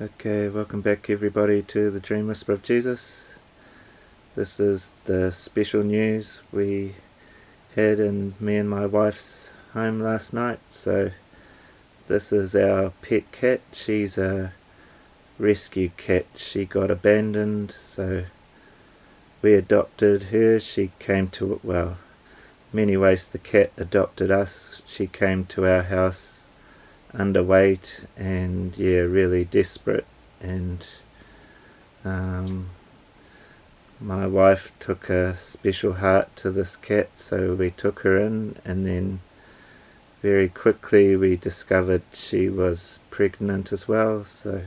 Okay, welcome back everybody to the Dream Whisper of Jesus. This is the special news we had in me and my wife's home last night. So this is our pet cat. She's a rescue cat. She got abandoned, so we adopted her. She came to, well, many ways the cat adopted us. She came to our house underweight and really desperate, and my wife took a special heart to this cat, so we took her in, and then very quickly we discovered she was pregnant as well. So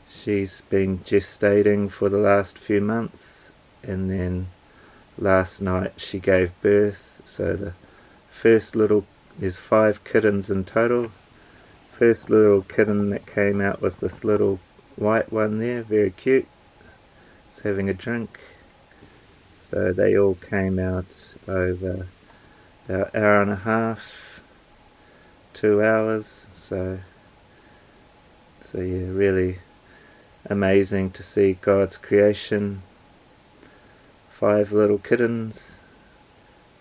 she's been gestating for the last few months, and then last night she gave birth. So the first little, there's 5 kittens in total. First little kitten that came out was this little white one there, very cute. It's having a drink. So they all came out over about an hour and a half, 2 hours. So really amazing to see God's creation. 5 little kittens.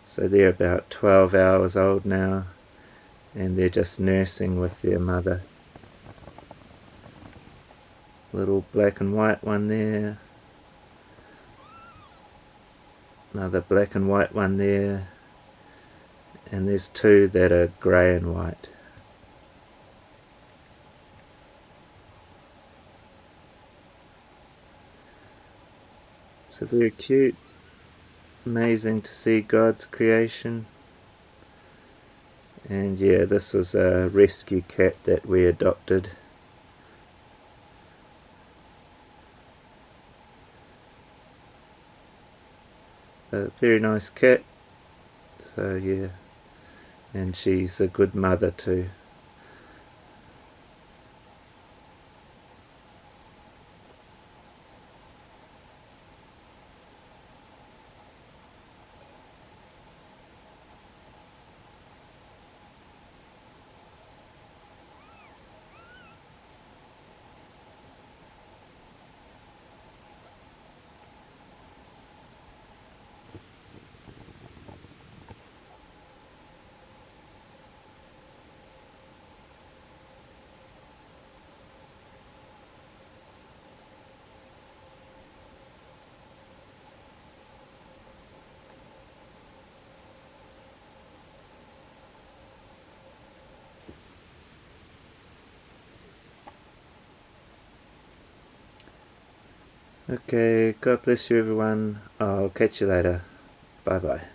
So they're about 12 hours old now, and they're just nursing with their mother. Little black and white one there. Another black and white one there. And there's 2 that are grey and white. So very cute. Amazing to see God's creation. And this was a rescue cat that we adopted. A very nice cat. So and she's a good mother too. Okay, God bless you everyone. I'll catch you later. Bye bye.